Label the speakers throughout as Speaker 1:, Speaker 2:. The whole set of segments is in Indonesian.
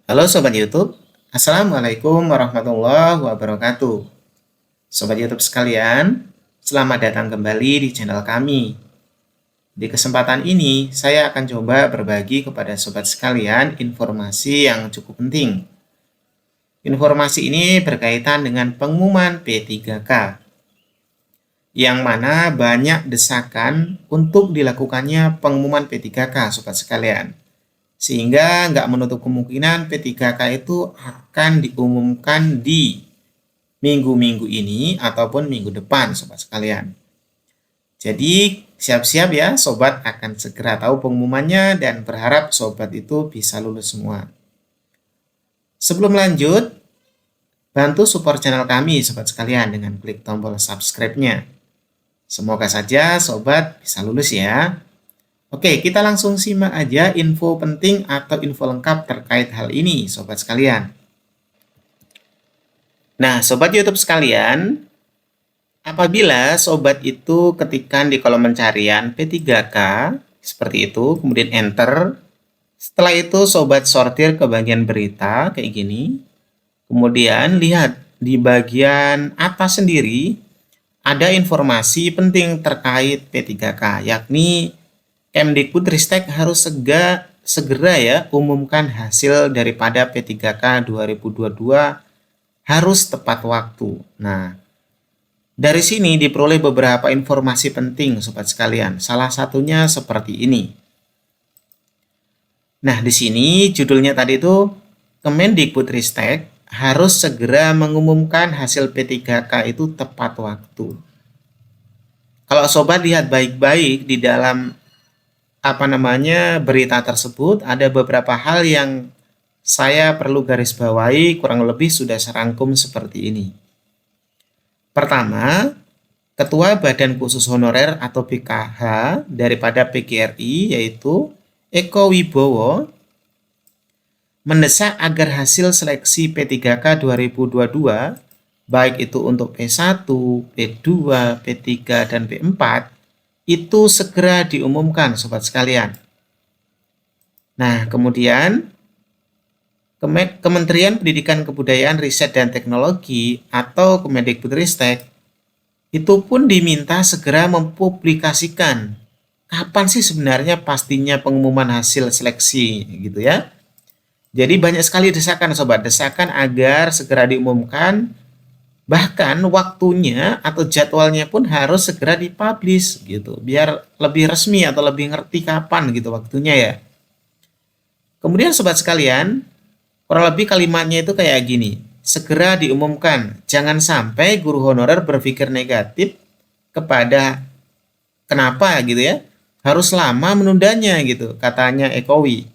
Speaker 1: Halo Sobat YouTube, Assalamualaikum warahmatullahi wabarakatuh. Sobat YouTube sekalian, selamat datang kembali di channel kami. Di kesempatan ini, saya akan coba berbagi kepada Sobat sekalian informasi yang cukup penting. Informasi ini berkaitan dengan pengumuman P3K, yang mana banyak desakan untuk dilakukannya pengumuman P3K, Sobat sekalian. Sehingga nggak menutup kemungkinan P3K itu akan diumumkan di minggu-minggu ini ataupun minggu depan, Sobat sekalian. Jadi siap-siap ya, Sobat akan segera tahu pengumumannya dan berharap Sobat itu bisa lulus semua. Sebelum lanjut, bantu support channel kami, Sobat sekalian, dengan klik tombol subscribe-nya. Semoga saja Sobat bisa lulus ya. Oke, kita langsung simak aja info penting atau info lengkap terkait hal ini, Sobat sekalian. Nah, Sobat YouTube sekalian, apabila Sobat itu ketikkan di kolom pencarian P3K, seperti itu, kemudian Enter. Setelah itu Sobat sortir ke bagian berita, kayak gini. Kemudian lihat di bagian atas sendiri, ada informasi penting terkait P3K, yakni Kemdikbudristek harus segera ya umumkan hasil daripada P3K 2022 harus tepat waktu. Nah, dari sini diperoleh beberapa informasi penting Sobat sekalian. Salah satunya seperti ini. Nah, di sini judulnya tadi itu Kemendikbudristek harus segera mengumumkan hasil P3K itu tepat waktu. Kalau Sobat lihat baik-baik di dalam berita tersebut, ada beberapa hal yang saya perlu garis bawahi, kurang lebih sudah serangkum seperti ini. Pertama, Ketua Badan Khusus Honorer atau BKH daripada PGRI yaitu Eko Wibowo mendesak agar hasil seleksi P3K 2022 baik itu untuk P1, P2, P3, dan P4 itu segera diumumkan, Sobat sekalian. Nah, kemudian Kementerian Pendidikan Kebudayaan Riset dan Teknologi atau Kemendikbudristek itu pun diminta segera mempublikasikan kapan sih sebenarnya pastinya pengumuman hasil seleksi gitu ya. Jadi banyak sekali desakan, Sobat, desakan agar segera diumumkan. Bahkan waktunya atau jadwalnya pun harus segera dipublish gitu, biar lebih resmi atau lebih ngerti kapan gitu waktunya ya. Kemudian Sobat sekalian, kurang lebih kalimatnya itu kayak gini, segera diumumkan, jangan sampai guru honorer berpikir negatif kepada kenapa gitu ya, harus lama menundanya gitu, katanya Ekowi.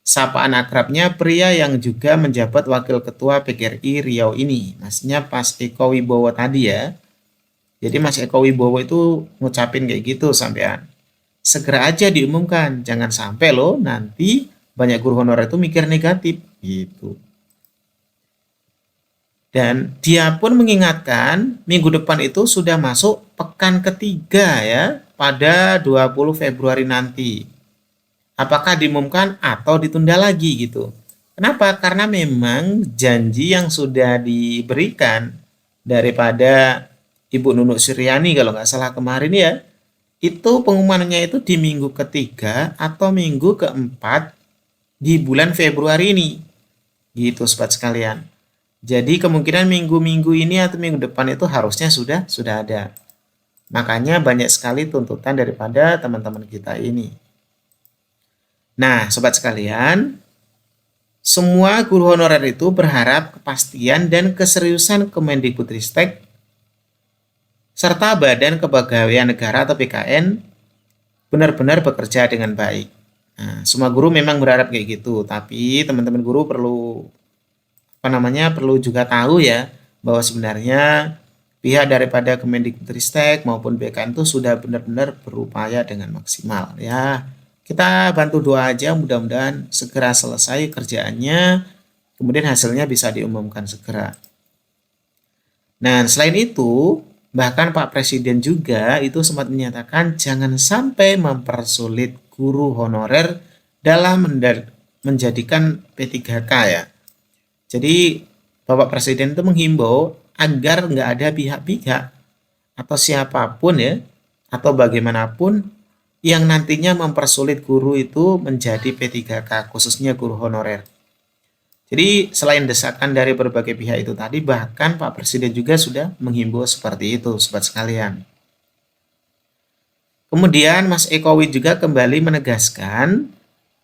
Speaker 1: Sapaan akrabnya pria yang juga menjabat Wakil Ketua PGRI Riau ini. Maksudnya pas Eko Wibowo tadi ya. Jadi Mas Eko Wibowo itu ngucapin kayak gitu sampean. Segera aja diumumkan, jangan sampai loh nanti banyak guru honorer itu mikir negatif gitu. Dan dia pun mengingatkan minggu depan itu sudah masuk pekan ketiga ya, pada 20 Februari nanti. Apakah diumumkan atau ditunda lagi gitu. Kenapa? Karena memang janji yang sudah diberikan daripada Ibu Nunuk Suryani kalau nggak salah kemarin ya, itu pengumumannya itu di minggu ketiga atau minggu keempat di bulan Februari ini. Gitu Sobat sekalian. Jadi kemungkinan minggu-minggu ini atau minggu depan itu harusnya sudah ada. Makanya banyak sekali tuntutan daripada teman-teman kita ini. Nah, Sobat sekalian, semua guru honorer itu berharap kepastian dan keseriusan Kemendikbudristek serta Badan Kepegawaian Negara atau BKN benar-benar bekerja dengan baik. Nah, semua guru memang berharap kayak gitu, tapi teman-teman guru perlu juga tahu ya bahwa sebenarnya pihak daripada Kemendikbudristek maupun BKN itu sudah benar-benar berupaya dengan maksimal ya. Kita bantu doa aja, mudah-mudahan segera selesai kerjaannya, kemudian hasilnya bisa diumumkan segera. Nah, selain itu, bahkan Pak Presiden juga itu sempat menyatakan jangan sampai mempersulit guru honorer dalam menjadikan P3K ya. Jadi Bapak Presiden itu menghimbau agar nggak ada pihak-pihak atau siapapun ya, atau bagaimanapun yang nantinya mempersulit guru itu menjadi P3K, khususnya guru honorer. Jadi selain desakan dari berbagai pihak itu tadi, bahkan Pak Presiden juga sudah menghimbau seperti itu, sobat sekalian. Kemudian Mas Ekowi juga kembali menegaskan,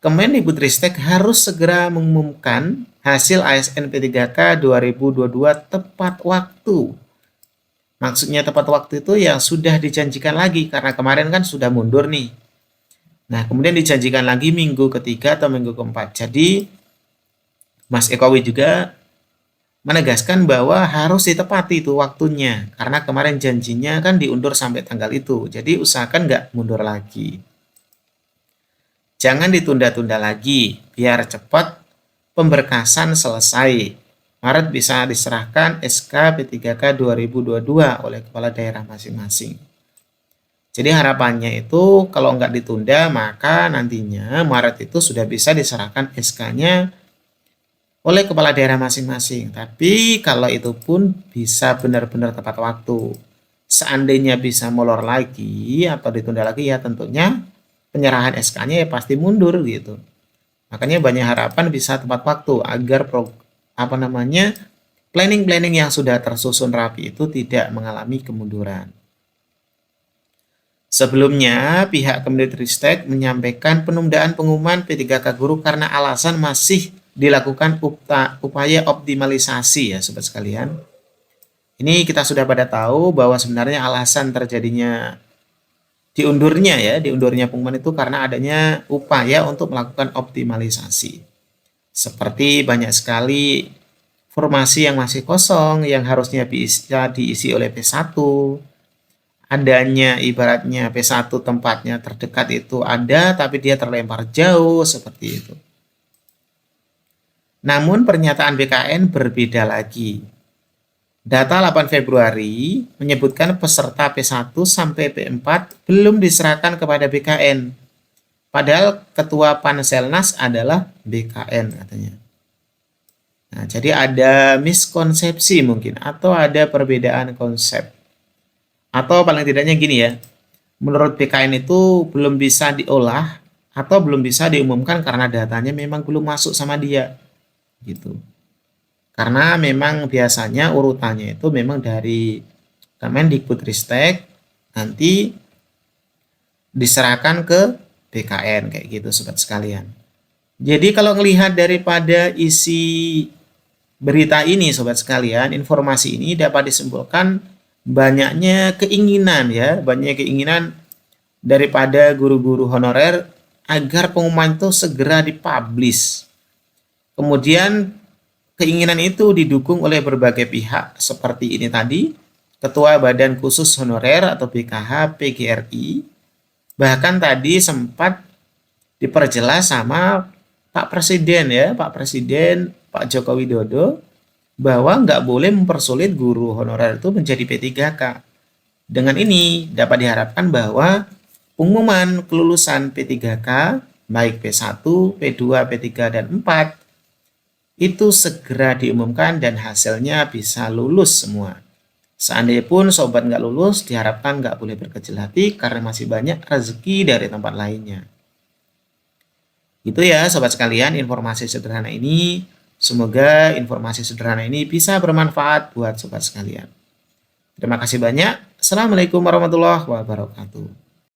Speaker 1: Kemendikbudristek harus segera mengumumkan hasil ASN P3K 2022 tepat waktu. Maksudnya tepat waktu itu ya sudah dijanjikan lagi, karena kemarin kan sudah mundur nih. Nah, kemudian dijanjikan lagi minggu ketiga atau minggu keempat. Jadi, Mas Ekowi juga menegaskan bahwa harus ditepati itu waktunya, karena kemarin janjinya kan diundur sampai tanggal itu. Jadi, usahakan nggak mundur lagi. Jangan ditunda-tunda lagi, biar cepat pemberkasan selesai. Maret bisa diserahkan SK P3K 2022 oleh kepala daerah masing-masing. Jadi harapannya itu kalau nggak ditunda, maka nantinya Maret itu sudah bisa diserahkan SK-nya oleh kepala daerah masing-masing. Tapi kalau itu pun bisa benar-benar tepat waktu. Seandainya bisa molor lagi atau ditunda lagi, ya tentunya penyerahan SK-nya ya pasti mundur gitu. Makanya banyak harapan bisa tepat waktu agar planning-planning yang sudah tersusun rapi itu tidak mengalami kemunduran. Sebelumnya, pihak Kemendikbudristek menyampaikan penundaan pengumuman P3K guru karena alasan masih dilakukan upaya optimalisasi ya sobat sekalian. Ini kita sudah pada tahu bahwa sebenarnya alasan terjadinya diundurnya pengumuman itu karena adanya upaya untuk melakukan optimalisasi. Seperti banyak sekali formasi yang masih kosong yang harusnya bisa diisi oleh P1. Adanya ibaratnya P1 tempatnya terdekat itu ada tapi dia terlempar jauh seperti itu. Namun pernyataan BKN berbeda lagi. Data 8 Februari menyebutkan peserta P1 sampai P4 belum diserahkan kepada BKN. Padahal ketua Panselnas adalah BKN katanya. Nah, jadi ada miskonsepsi mungkin atau ada perbedaan konsep. Atau paling tidaknya gini ya, menurut BKN itu belum bisa diolah atau belum bisa diumumkan karena datanya memang belum masuk sama dia. Gitu. Karena memang biasanya urutannya itu memang dari Kemendikbudristek nanti diserahkan ke BKN kayak gitu sobat sekalian. Jadi kalau melihat daripada isi berita ini sobat sekalian, informasi ini dapat disimpulkan banyaknya keinginan daripada guru-guru honorer agar pengumuman itu segera dipublish. Kemudian keinginan itu didukung oleh berbagai pihak seperti ini tadi, Ketua Badan Khusus Honorer atau BKH PGRI, bahkan tadi sempat diperjelas sama Pak Presiden Pak Joko Widodo, bahwa nggak boleh mempersulit guru honorer itu menjadi P3K. Dengan ini dapat diharapkan bahwa pengumuman kelulusan P3K baik P1, P2, P3, dan 4 itu segera diumumkan dan hasilnya bisa lulus semua. Seandainya pun sobat nggak lulus, diharapkan nggak boleh berkecil hati karena masih banyak rezeki dari tempat lainnya. Itu ya sobat sekalian informasi sederhana ini. Semoga informasi sederhana ini bisa bermanfaat buat sobat sekalian. Terima kasih banyak. Assalamualaikum warahmatullahi wabarakatuh.